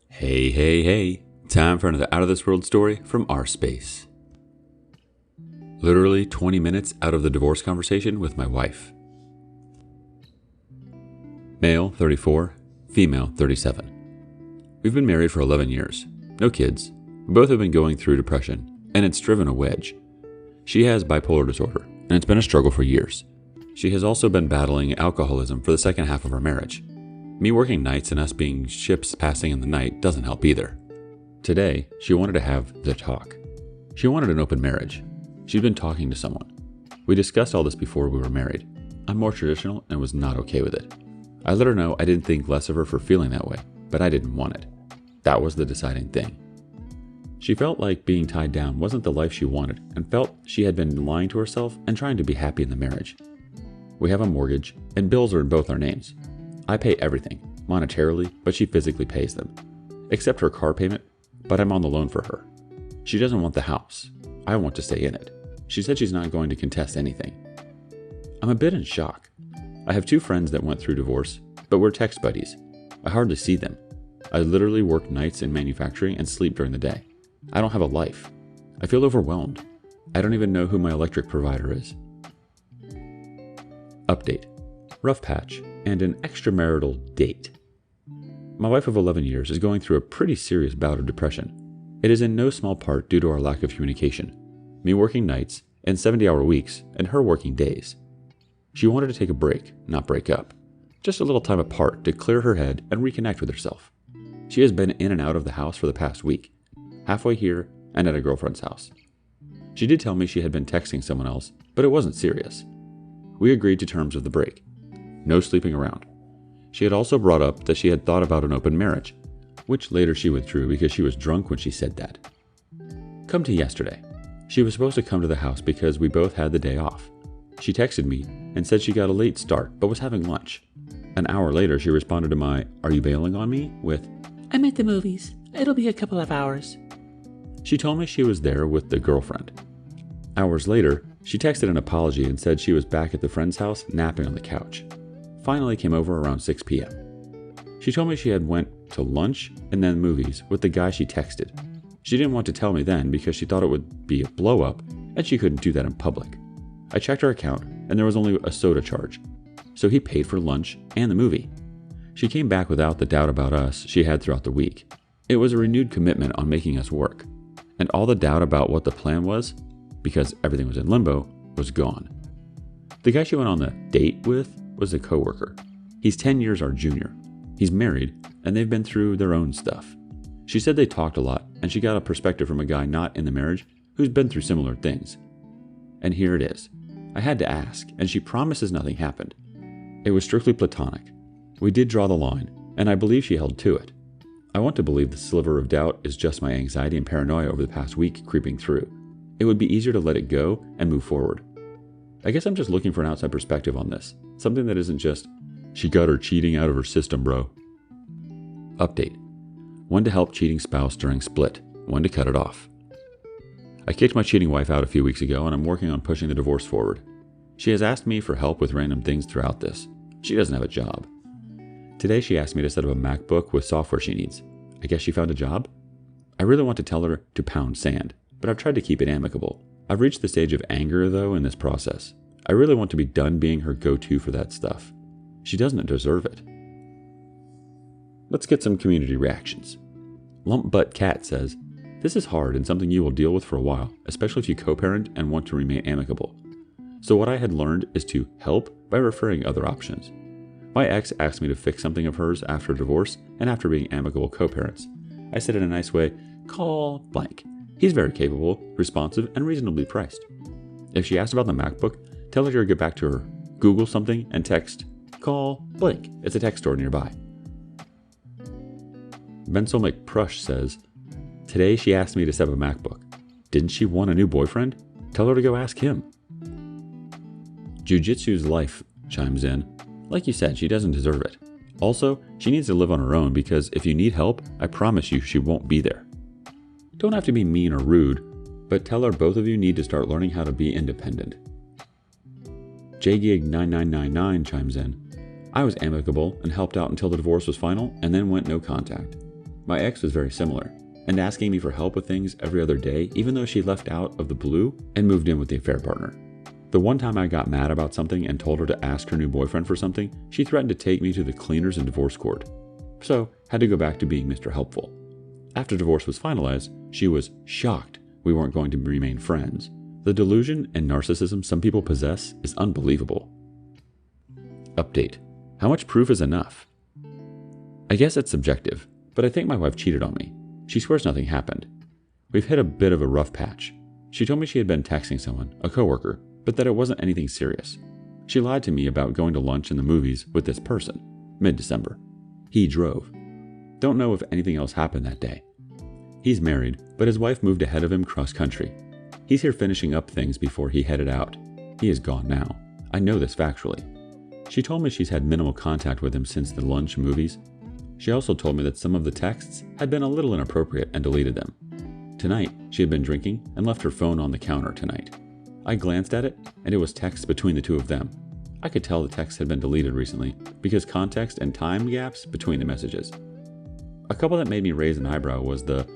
Hey, hey, hey. Time for another out of this world story from rSpace. Literally 20 minutes out of the divorce conversation with my wife. Male, 34, female, 37. We've been married for 11 years. No kids. We both have been going through depression, and it's driven a wedge. She has bipolar disorder, and it's been a struggle for years. She has also been battling alcoholism for the second half of our marriage. Me working nights and us being ships passing in the night doesn't help either. Today, she wanted to have the talk. She wanted an open marriage. She'd been talking to someone. We discussed all this before we were married. I'm more traditional and was not okay with it. I let her know I didn't think less of her for feeling that way, but I didn't want it. That was the deciding thing. She felt like being tied down wasn't the life she wanted and felt she had been lying to herself and trying to be happy in the marriage. We have a mortgage and bills are in both our names. I pay everything, monetarily, but she physically pays them. Except her car payment, but I'm on the loan for her. She doesn't want the house. I want to stay in it. She said she's not going to contest anything. I'm a bit in shock. I have two friends that went through divorce, but we're text buddies. I hardly see them. I literally work nights in manufacturing and sleep during the day. I don't have a life. I feel overwhelmed. I don't even know who my electric provider is. Update. Rough patch and an extramarital date. My wife of 11 years is going through a pretty serious bout of depression. It is in no small part due to our lack of communication. Me working nights and 70-hour weeks and her working days. She wanted to take a break, not break up. Just a little time apart to clear her head and reconnect with herself. She has been in and out of the house for the past week. Halfway here and at a girlfriend's house. She did tell me she had been texting someone else, but it wasn't serious. We agreed to terms of the break. No sleeping around. She had also brought up that she had thought about an open marriage, which later she withdrew because she was drunk when she said that. Come to yesterday. She was supposed to come to the house because we both had the day off. She texted me and said she got a late start but was having lunch. An hour later she responded to my, "Are you bailing on me?" with, "I'm at the movies. It'll be a couple of hours." She told me she was there with the girlfriend. Hours later, she texted an apology and said she was back at the friend's house napping on the couch. Finally came over around 6 p.m. She told me she had went to lunch and then movies with the guy she texted. She didn't want to tell me then because she thought it would be a blow up and she couldn't do that in public. I checked her account and there was only a soda charge. So he paid for lunch and the movie. She came back without the doubt about us she had throughout the week. It was a renewed commitment on making us work. And all the doubt about what the plan was, because everything was in limbo, was gone. The guy she went on the date with was a coworker. He's 10 years our junior. He's married, and they've been through their own stuff. She said they talked a lot, and she got a perspective from a guy not in the marriage who's been through similar things. And here it is. I had to ask, and she promises nothing happened. It was strictly platonic. We did draw the line, and I believe she held to it. I want to believe the sliver of doubt is just my anxiety and paranoia over the past week creeping through. It would be easier to let it go and move forward. I guess I'm just looking for an outside perspective on this. Something that isn't just, she got her cheating out of her system, bro. Update. When to help cheating spouse during split. When to cut it off. I kicked my cheating wife out a few weeks ago and I'm working on pushing the divorce forward. She has asked me for help with random things throughout this. She doesn't have a job. Today she asked me to set up a MacBook with software she needs. I guess she found a job? I really want to tell her to pound sand, but I've tried to keep it amicable. I've reached the stage of anger, though, in this process. I really want to be done being her go-to for that stuff. She doesn't deserve it. Let's get some community reactions. Lump Butt Cat says, "This is hard and something you will deal with for a while, especially if you co-parent and want to remain amicable. So what I had learned is to help by referring other options. My ex asked me to fix something of hers after a divorce and after being amicable co-parents. I said in a nice way, call blank. He's very capable, responsive, and reasonably priced. If she asked about the MacBook, tell her to get back to her. Google something and text, call blank. It's a tech store nearby." Bensel McPrush says, "Today she asked me to set up a MacBook. Didn't she want a new boyfriend? Tell her to go ask him." Jiu-Jitsu's Life chimes in, "Like you said, she doesn't deserve it. Also, she needs to live on her own because if you need help, I promise you she won't be there. Don't have to be mean or rude, but tell her both of you need to start learning how to be independent." JGig9999 chimes in, "I was amicable and helped out until the divorce was final and then went no contact. My ex was very similar, and asking me for help with things every other day, even though she left out of the blue and moved in with the affair partner. The one time I got mad about something and told her to ask her new boyfriend for something, she threatened to take me to the cleaners and divorce court. So, had to go back to being Mr. Helpful. After divorce was finalized, she was shocked we weren't going to remain friends. The delusion and narcissism some people possess is unbelievable. Update. How much proof is enough? I guess it's subjective, but I think my wife cheated on me. She swears nothing happened. We've hit a bit of a rough patch. She told me she had been texting someone, a coworker, but that it wasn't anything serious. She lied to me about going to lunch and the movies with this person, mid-December. He drove. Don't know if anything else happened that day. He's married, but his wife moved ahead of him cross-country. He's here finishing up things before he headed out. He is gone now. I know this factually. She told me she's had minimal contact with him since the lunch movies. She also told me that some of the texts had been a little inappropriate and deleted them. Tonight, she had been drinking and left her phone on the counter tonight. I glanced at it, and it was texts between the two of them. I could tell the texts had been deleted recently because context and time gaps between the messages. A couple that made me raise an eyebrow was the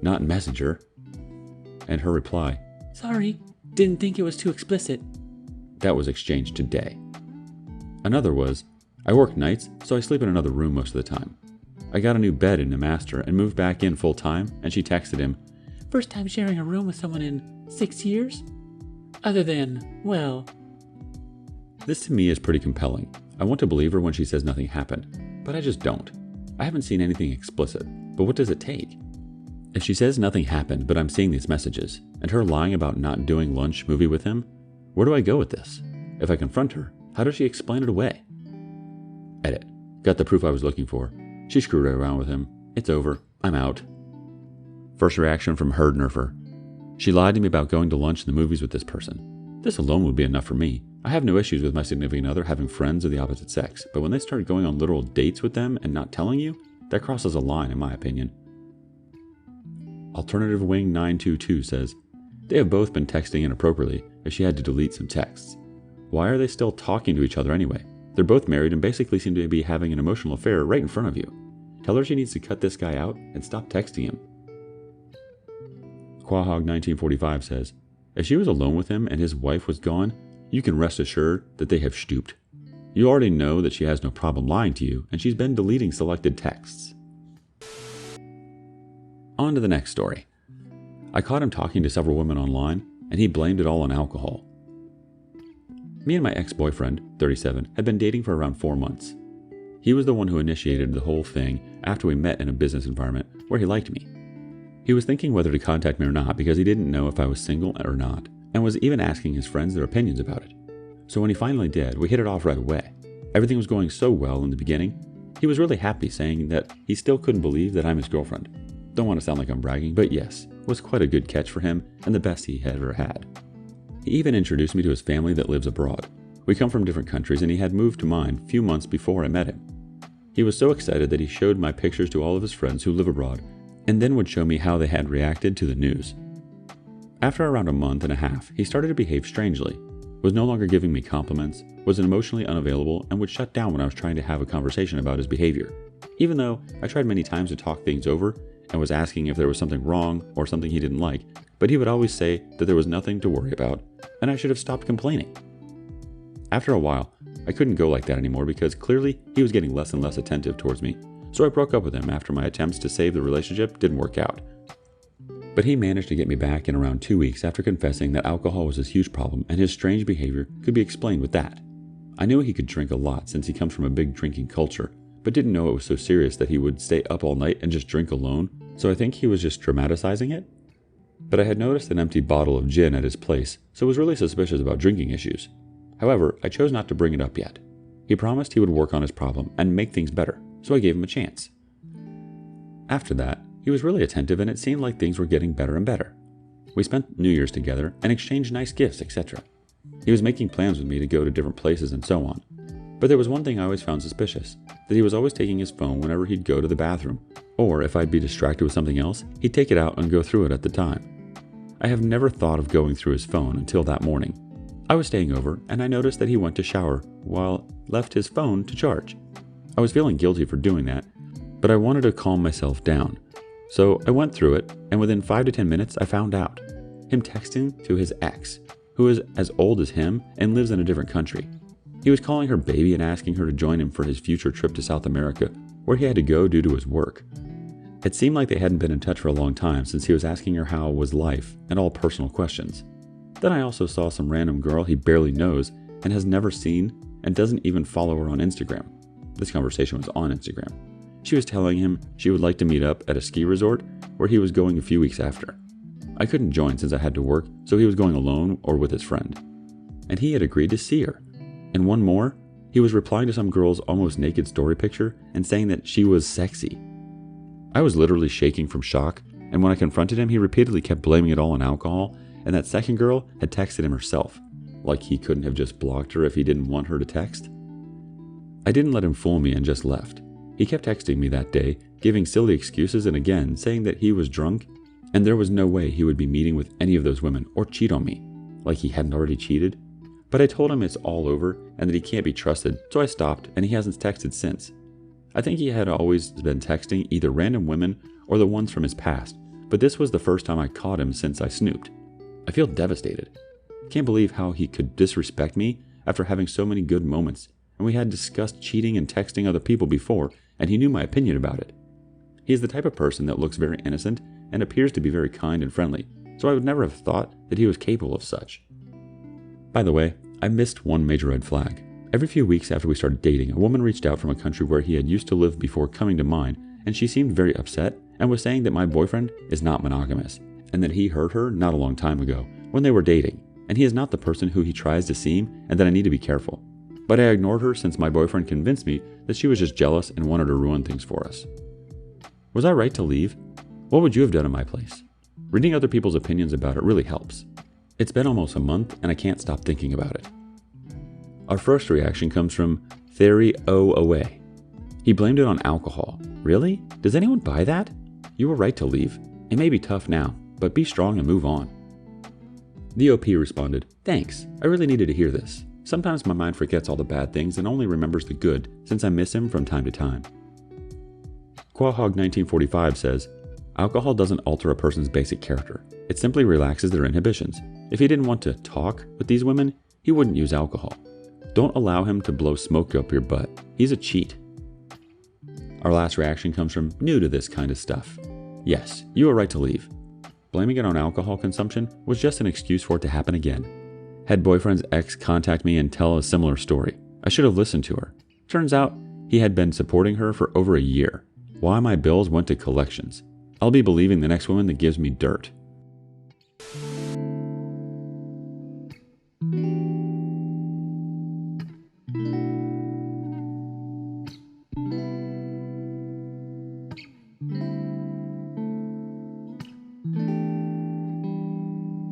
"not messenger" and her reply, "Sorry, didn't think it was too explicit." That was exchanged today. Another was, "I work nights, so I sleep in another room most of the time. I got a new bed in the master and moved back in full time," and she texted him, "First time sharing a room with someone in 6 years? Other than, well..." This to me is pretty compelling. I want to believe her when she says nothing happened, but I just don't. I haven't seen anything explicit, but what does it take? If she says nothing happened, but I'm seeing these messages, and her lying about not doing lunch movie with him, where do I go with this? If I confront her, how does she explain it away? Edit. Got the proof I was looking for. She screwed around with him. It's over. I'm out. First reaction from Herd Nerfer. She lied to me about going to lunch and the movies with this person. This alone would be enough for me. I have no issues with my significant other having friends of the opposite sex, but when they start going on literal dates with them and not telling you, that crosses a line in my opinion. Alternative Wing 922 says, they have both been texting inappropriately if she had to delete some texts. Why are they still talking to each other anyway? They're both married and basically seem to be having an emotional affair right in front of you. Tell her she needs to cut this guy out and stop texting him. Quahog 1945 says, if she was alone with him and his wife was gone, you can rest assured that they have stooped. You already know that she has no problem lying to you, and she's been deleting selected texts. On to the next story. I caught him talking to several women online, and he blamed it all on alcohol. Me and my ex-boyfriend, 37, had been dating for around 4 months. He was the one who initiated the whole thing after we met in a business environment where he liked me. He was thinking whether to contact me or not because he didn't know if I was single or not, and was even asking his friends their opinions about it. So when he finally did, we hit it off right away. Everything was going so well in the beginning. He was really happy, saying that he still couldn't believe that I'm his girlfriend. Don't want to sound like I'm bragging, but yes, it was quite a good catch for him and the best he had ever had. He even introduced me to his family that lives abroad. We come from different countries and he had moved to mine a few months before I met him. He was so excited that he showed my pictures to all of his friends who live abroad and then would show me how they had reacted to the news. After around a month and a half, he started to behave strangely, was no longer giving me compliments, was emotionally unavailable, and would shut down when I was trying to have a conversation about his behavior. Even though I tried many times to talk things over and was asking if there was something wrong or something he didn't like, but he would always say that there was nothing to worry about and I should have stopped complaining. After a while, I couldn't go like that anymore because clearly he was getting less and less attentive towards me, so I broke up with him after my attempts to save the relationship didn't work out. But he managed to get me back in around 2 weeks after confessing that alcohol was his huge problem and his strange behavior could be explained with that. I knew he could drink a lot since he comes from a big drinking culture, but didn't know it was so serious that he would stay up all night and just drink alone, so I think he was just dramatizing it. But I had noticed an empty bottle of gin at his place, so was really suspicious about drinking issues. However, I chose not to bring it up yet. He promised he would work on his problem and make things better, so I gave him a chance. After that, he was really attentive and it seemed like things were getting better and better. We spent New Year's together and exchanged nice gifts, etc. He was making plans with me to go to different places and so on. But there was one thing I always found suspicious, that he was always taking his phone whenever he'd go to the bathroom, or if I'd be distracted with something else, he'd take it out and go through it at the time. I have never thought of going through his phone until that morning. I was staying over and I noticed that he went to shower while left his phone to charge. I was feeling guilty for doing that, but I wanted to calm myself down. So I went through it, and within 5 to 10 minutes, I found out. Him texting to his ex, who is as old as him and lives in a different country. He was calling her baby and asking her to join him for his future trip to South America, where he had to go due to his work. It seemed like they hadn't been in touch for a long time since he was asking her how was life and all personal questions. Then I also saw some random girl he barely knows and has never seen and doesn't even follow her on Instagram. This conversation was on Instagram. She was telling him she would like to meet up at a ski resort where he was going a few weeks after. I couldn't join since I had to work, so he was going alone or with his friend. And he had agreed to see her. And one more, he was replying to some girl's almost naked story picture and saying that she was sexy. I was literally shaking from shock, and when I confronted him, he repeatedly kept blaming it all on alcohol, and that second girl had texted him herself, like he couldn't have just blocked her if he didn't want her to text. I didn't let him fool me and just left. He kept texting me that day, giving silly excuses and again saying that he was drunk, and there was no way he would be meeting with any of those women or cheat on me, like he hadn't already cheated. But I told him it's all over and that he can't be trusted, so I stopped and he hasn't texted since. I think he had always been texting either random women or the ones from his past, but this was the first time I caught him since I snooped. I feel devastated. Can't believe how he could disrespect me after having so many good moments, and we had discussed cheating and texting other people before, and he knew my opinion about it. He is the type of person that looks very innocent and appears to be very kind and friendly, so I would never have thought that he was capable of such. By the way, I missed one major red flag. Every few weeks after we started dating, a woman reached out from a country where he had used to live before coming to mine, and she seemed very upset and was saying that my boyfriend is not monogamous, and that he hurt her not a long time ago when they were dating, and he is not the person who he tries to seem, and that I need to be careful. But I ignored her since my boyfriend convinced me that she was just jealous and wanted to ruin things for us. Was I right to leave? What would you have done in my place? Reading other people's opinions about it really helps. It's been almost a month and I can't stop thinking about it. Our first reaction comes from Theory O Away. He blamed it on alcohol. Really? Does anyone buy that? You were right to leave. It may be tough now, but be strong and move on. The OP responded, thanks, I really needed to hear this. Sometimes my mind forgets all the bad things and only remembers the good since I miss him from time to time. Quahog1945 says, alcohol doesn't alter a person's basic character. It simply relaxes their inhibitions. If he didn't want to talk with these women, he wouldn't use alcohol. Don't allow him to blow smoke up your butt. He's a cheat. Our last reaction comes from new to this kind of stuff. Yes, you were right to leave. Blaming it on alcohol consumption was just an excuse for it to happen again. Had boyfriend's ex contact me and tell a similar story. I should have listened to her. Turns out he had been supporting her for over a year. Why my bills went to collections. I'll be believing the next woman that gives me dirt.